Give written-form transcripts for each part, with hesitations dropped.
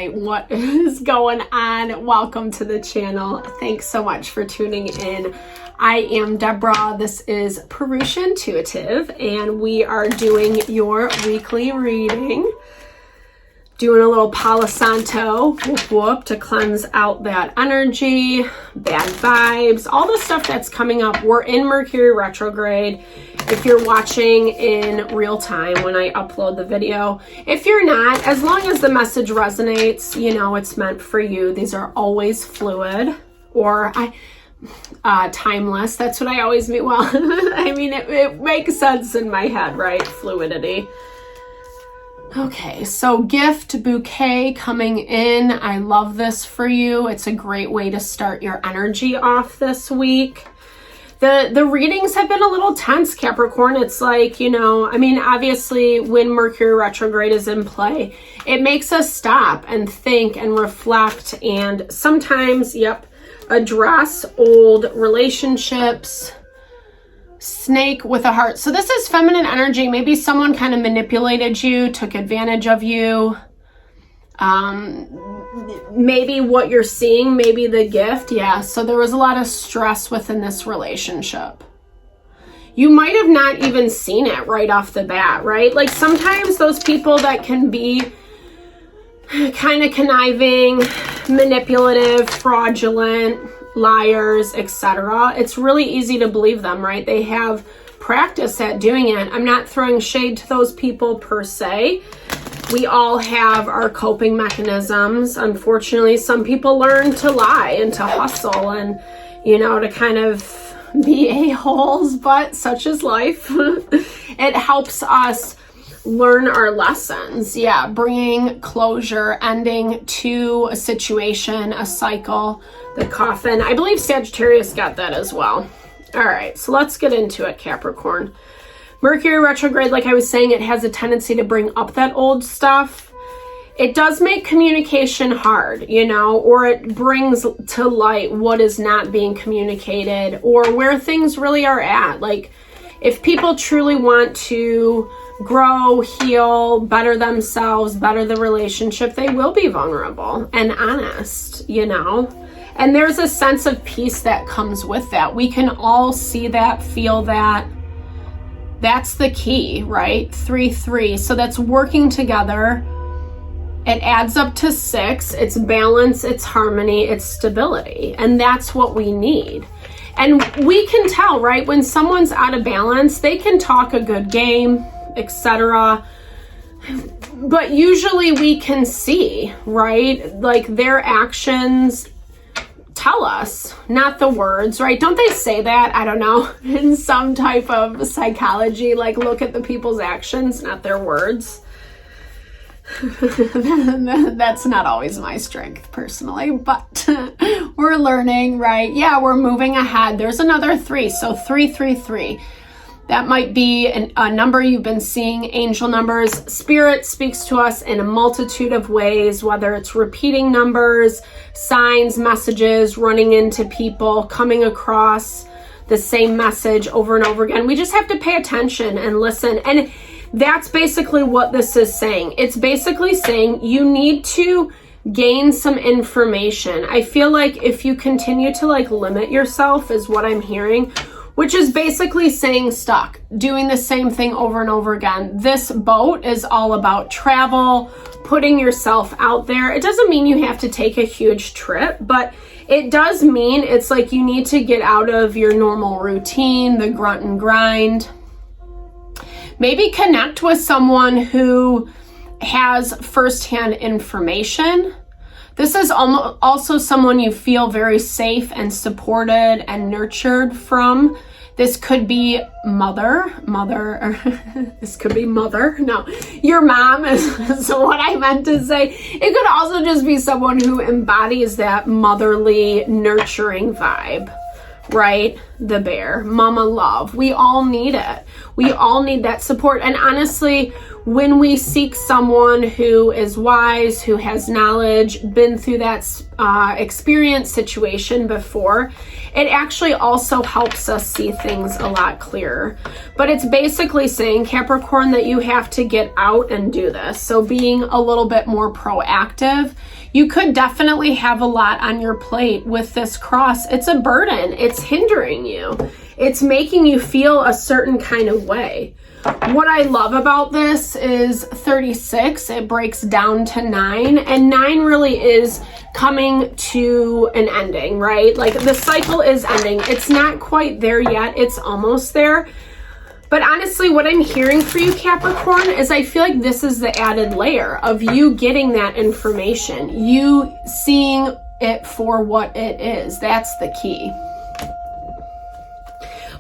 family. What is going on? Welcome to the channel. Thanks so much for tuning in. I am Deborah. This is Purusha Intuitive, and we are doing your weekly reading. Doing a little Palo Santo, whoop whoop, to cleanse out that energy, bad vibes, all the stuff that's coming up. We're in Mercury retrograde. If you're watching in real time when I upload the video, if you're not, as long as the message resonates, you know it's meant for you. These are always fluid or timeless. That's what I always mean. Well, I mean, it makes sense in my head, right? Fluidity. Okay, so gift bouquet coming in. I love this for you. It's a great way to start your energy off this week. The readings have been a little tense, Capricorn. It's like, you know, I mean, obviously when Mercury retrograde is in play, it makes us stop and think and reflect and sometimes, address old relationships. Snake with a heart. So this is feminine energy. Maybe someone kind of manipulated you, took advantage of you. Maybe what you're seeing, maybe the gift. Yeah, so there was a lot of stress within this relationship. You might have not even seen it right off the bat, right? Like sometimes those people that can be kind of conniving, manipulative, fraudulent, liars, etc. It's really easy to believe them, right? They have practice at doing it. I'm not throwing shade to those people per se. We all have our coping mechanisms. Unfortunately, some people learn to lie and to hustle and, you know, to kind of be a-holes, but such is life. It helps us learn our lessons. Yeah, bringing closure, ending to a situation, a cycle, the coffin. I believe Sagittarius got that as well. All right, so let's get into it, Capricorn. Mercury retrograde, like I was saying, it has a tendency to bring up that old stuff. It does make communication hard, you know, or it brings to light what is not being communicated or where things really are at. Like if people truly want to grow, heal, better themselves, better the relationship, they will be vulnerable and honest, you know? And there's a sense of peace that comes with that. We can all see that, feel that. That's the key, right? 3-3. So that's working together. It adds up to 6. It's balance, it's harmony, it's stability. And that's what we need. And we can tell, right? When someone's out of balance, they can talk a good game, etc. But usually we can see, right? Like their actions tell us, not the words, right? Don't they say that? I don't know, in some type of psychology, like look at the people's actions, not their words. That's not always my strength personally, but we're learning, right? Yeah, we're moving ahead. There's another 3, so 333. That might be a number you've been seeing, angel numbers. Spirit speaks to us in a multitude of ways, whether it's repeating numbers, signs, messages, running into people, coming across the same message over and over again. We just have to pay attention and listen. And that's basically what this is saying. It's basically saying you need to gain some information. I feel like if you continue to limit yourself is what I'm hearing, which is basically saying stuck, doing the same thing over and over again. This boat is all about travel, putting yourself out there. It doesn't mean you have to take a huge trip, but it does mean it's like you need to get out of your normal routine, the grunt and grind. Maybe connect with someone who has firsthand information. This is also someone you feel very safe and supported and nurtured from. This could be this could be mother. No, your mom is what I meant to say. It could also just be someone who embodies that motherly, nurturing vibe, right? The bear, mama love. We all need it. We all need that support. And honestly, when we seek someone who is wise, who has knowledge, been through that experience situation before, it actually also helps us see things a lot clearer. But it's basically saying, Capricorn, that you have to get out and do this. So being a little bit more proactive. You could definitely have a lot on your plate with this cross. It's a burden. It's hindering you. It's making you feel a certain kind of way. What I love about this is 36. It breaks down to 9, and 9 really is coming to an ending, right? Like the cycle is ending. It's not quite there yet. It's almost there. But honestly, what I'm hearing for you, Capricorn, is I feel like this is the added layer of you getting that information, you seeing it for what it is. That's the key.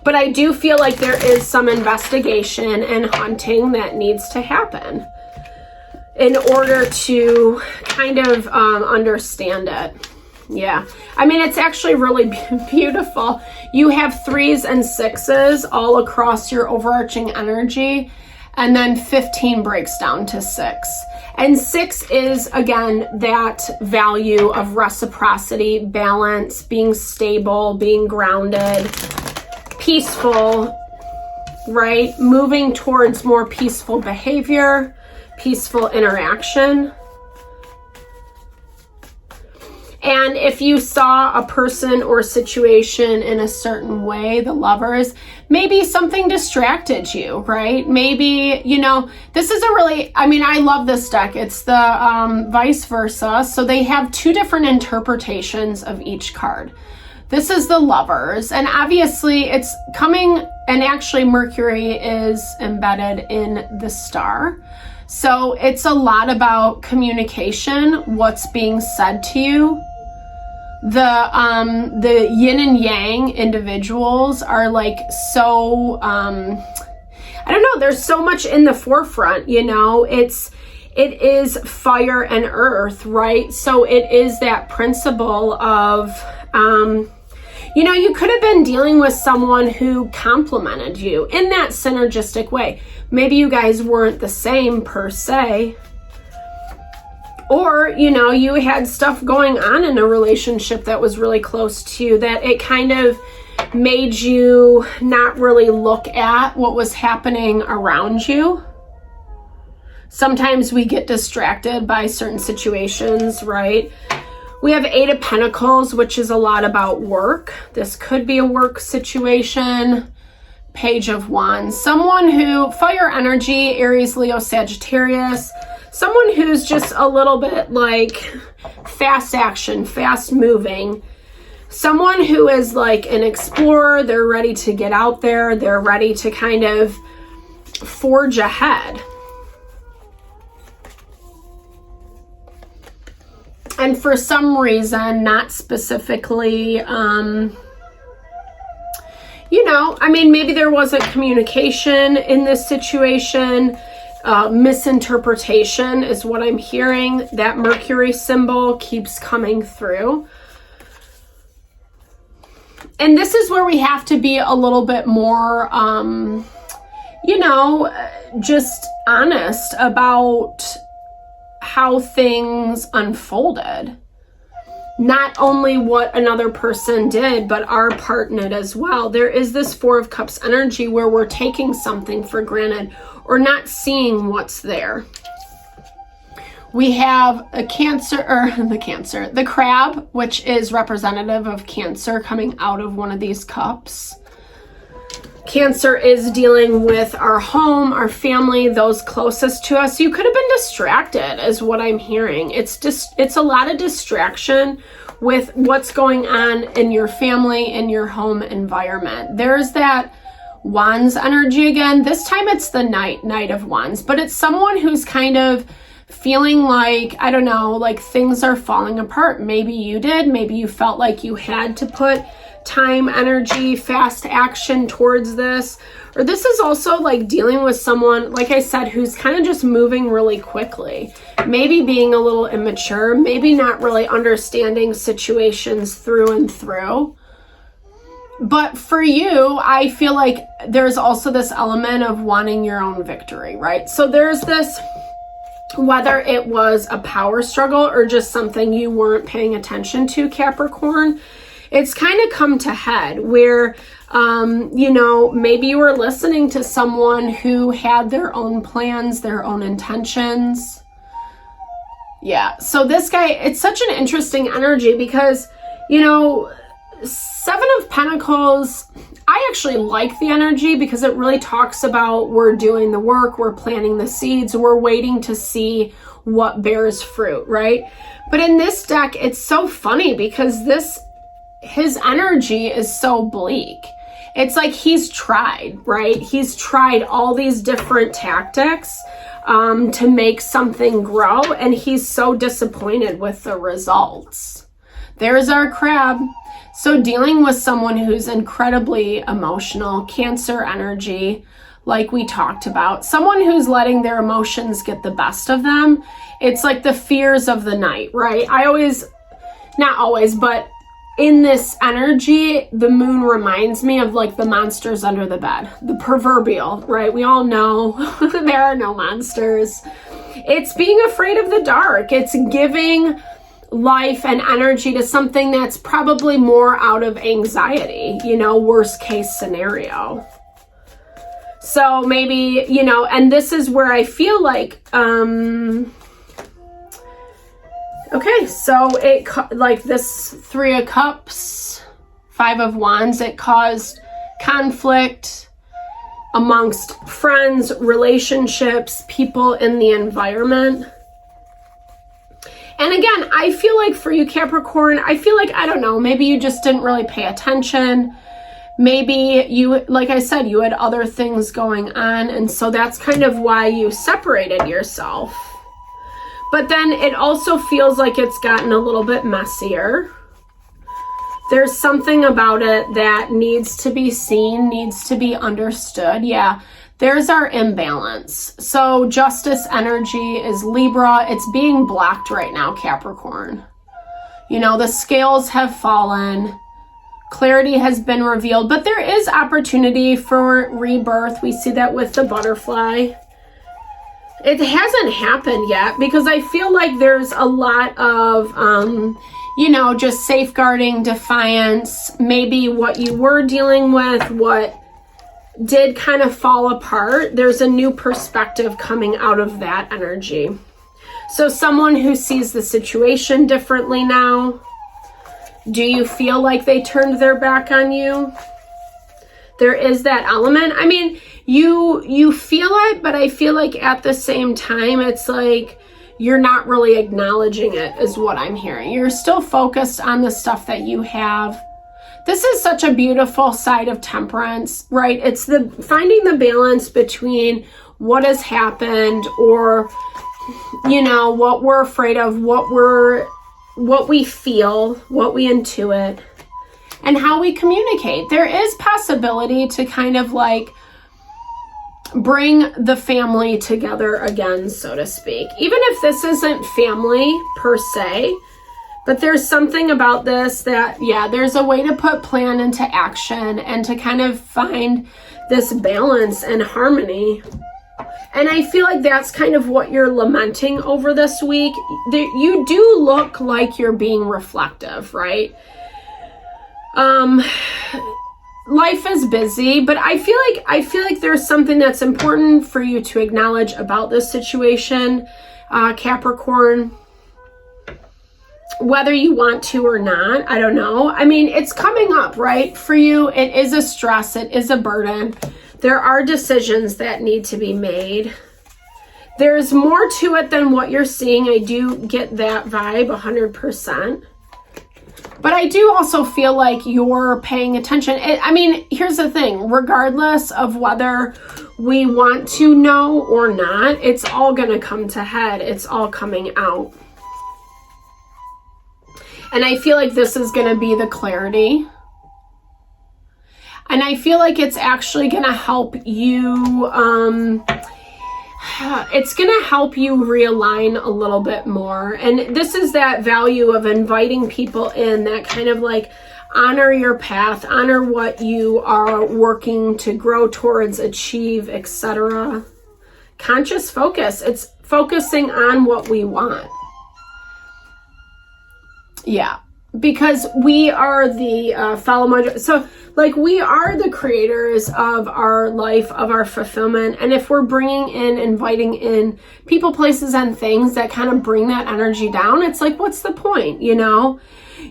But I do feel like there is some investigation and hunting that needs to happen in order to kind of understand it. Yeah, I mean, it's actually really beautiful. You have 3s and 6s all across your overarching energy, and then 15 breaks down to 6. And 6 is, again, that value of reciprocity, balance, being stable, being grounded, peaceful, right? Moving towards more peaceful behavior, peaceful interaction. And if you saw a person or situation in a certain way, the Lovers, maybe something distracted you, right? Maybe, you know, this is a really, I mean, I love this deck. It's the vice versa. So they have 2 different interpretations of each card. This is the Lovers, and obviously it's coming, and actually Mercury is embedded in the star. So it's a lot about communication, what's being said to you. The yin and yang individuals are like so, I don't know, there's so much in the forefront, you know, it is fire and earth, right? So it is that principle of, you know, you could have been dealing with someone who complimented you in that synergistic way. Maybe you guys weren't the same per se. Or, you know, you had stuff going on in a relationship that was really close to you that it kind of made you not really look at what was happening around you. Sometimes we get distracted by certain situations, right? We have 8 of Pentacles, which is a lot about work. This could be a work situation. Page of Wands. Someone who, fire energy, Aries, Leo, Sagittarius. Someone who's just a little bit like fast action, fast moving. Someone who is like an explorer. They're ready to get out there. They're ready to kind of forge ahead. And for some reason, not specifically, you know, I mean, maybe there wasn't communication in this situation. Misinterpretation is what I'm hearing. That Mercury symbol keeps coming through. And this is where we have to be a little bit more, you know, just honest about how things unfolded. Not only what another person did, but our part in it as well. There is this 4 of Cups energy where we're taking something for granted or not seeing what's there. We have a the crab, which is representative of Cancer coming out of one of these cups. Cancer is dealing with our home, our family, those closest to us. You could have been distracted is what I'm hearing. It's a lot of distraction with what's going on in your family, in your home environment. There's that Wands energy again. This time it's the Knight of Wands, but it's someone who's kind of feeling like, I don't know, like things are falling apart. Maybe you did. Maybe you felt like you had to put time, energy, fast action towards this. Or this is also like dealing with someone, like I said, who's kind of just moving really quickly. Maybe being a little immature, maybe not really understanding situations through and through. But for you, I feel like there's also this element of wanting your own victory, right? So there's this, whether it was a power struggle or just something you weren't paying attention to, Capricorn, it's kind of come to head where, maybe you were listening to someone who had their own plans, their own intentions. Yeah, so this guy, it's such an interesting energy because, Seven of Pentacles, I actually like the energy because it really talks about we're doing the work, we're planting the seeds, we're waiting to see what bears fruit, right? But in this deck, it's so funny because his energy is so bleak. It's like he's tried, right? He's tried all these different tactics to make something grow, and he's so disappointed with the results. There's our crab. So dealing with someone who's incredibly emotional, Cancer energy, like we talked about, someone who's letting their emotions get the best of them. It's like the fears of the night, right? Not always, but in this energy, the moon reminds me of like the monsters under the bed, the proverbial, right? We all know there are no monsters. It's being afraid of the dark. It's giving life and energy to something that's probably more out of anxiety, worst case scenario. So maybe, and this is where I feel like, okay, so like this 3 of Cups, 5 of Wands, it caused conflict amongst friends, relationships, people in the environment. And again, I feel like for you, Capricorn, I feel like, I don't know, maybe you just didn't really pay attention. Maybe you, like I said, you had other things going on. And so that's kind of why you separated yourself. But then it also feels like it's gotten a little bit messier. There's something about it that needs to be seen, needs to be understood. Yeah. There's our imbalance. So justice energy is Libra. It's being blocked right now, Capricorn. The scales have fallen. Clarity has been revealed, but there is opportunity for rebirth. We see that with the butterfly. It hasn't happened yet because I feel like there's a lot of, just safeguarding, defiance, maybe what you were dealing with, what did kind of fall apart. There's a new perspective coming out of that energy. So someone who sees the situation differently now. Do you feel like they turned their back on you? There is that element. I mean, you feel it, but I feel like at the same time, it's like you're not really acknowledging it is what I'm hearing. You're still focused on the stuff that you have. This is such a beautiful side of Temperance, right? It's finding the balance between what has happened or, what we're afraid of, what we feel, what we intuit, and how we communicate. There is possibility to kind of like bring the family together again, so to speak. Even if this isn't family per se, but there's something about this that, yeah, there's a way to put plan into action and to kind of find this balance and harmony. And I feel like that's kind of what you're lamenting over this week. You do look like you're being reflective, right? Life is busy, but I feel like there's something that's important for you to acknowledge about this situation, Capricorn. Whether you want to or not, I don't know. I mean, it's coming up, right? For you, it is a stress. It is a burden. There are decisions that need to be made. There's more to it than what you're seeing. I do get that vibe 100%. But I do also feel like you're paying attention. I mean, here's the thing. Regardless of whether we want to know or not, it's all going to come to head. It's all coming out. And I feel like this is going to be the clarity. And I feel like it's actually going to help you, it's going to help you realign a little bit more. And this is that value of inviting people in, that kind of like, Honor your path, honor what you are working to grow towards, achieve, etc. Conscious focus. It's focusing on what we want. Yeah, because we are the fellow module. So like we are the creators of our life, of our fulfillment. And if we're bringing in, inviting in people, places, and things that kind of bring that energy down, it's like, what's the point? You know,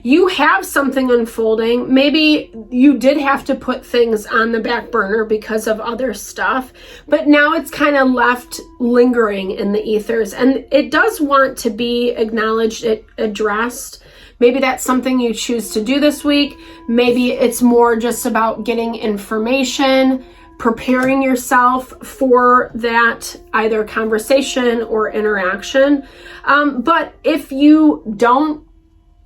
you have something unfolding. Maybe you did have to put things on the back burner because of other stuff, but now it's kind of left lingering in the ethers. And it does want to be acknowledged, addressed. Maybe that's something you choose to do this week. Maybe it's more just about getting information, preparing yourself for that either conversation or interaction. But if you don't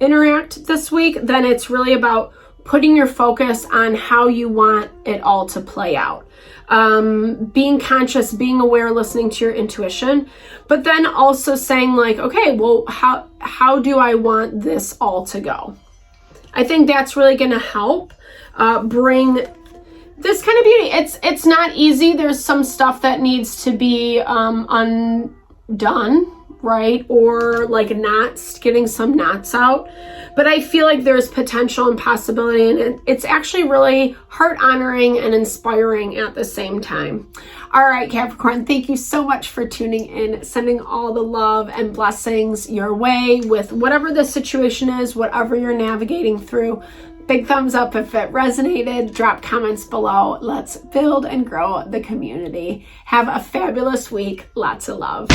interact this week, then it's really about putting your focus on how you want it all to play out. Being conscious, being aware, listening to your intuition, but then also saying like, okay, well, how do I want this all to go? I think that's really going to help bring this kind of beauty. It's not easy. There's some stuff that needs to be undone, right? Or like knots, getting some knots out. But I feel like there's potential and possibility, and it's actually really heart honoring and inspiring at the same time. All right, Capricorn, thank you so much for tuning in, sending all the love and blessings your way with whatever the situation is, whatever you're navigating through. Big thumbs up if it resonated. Drop comments below. Let's build and grow the community. Have a fabulous week. Lots of love.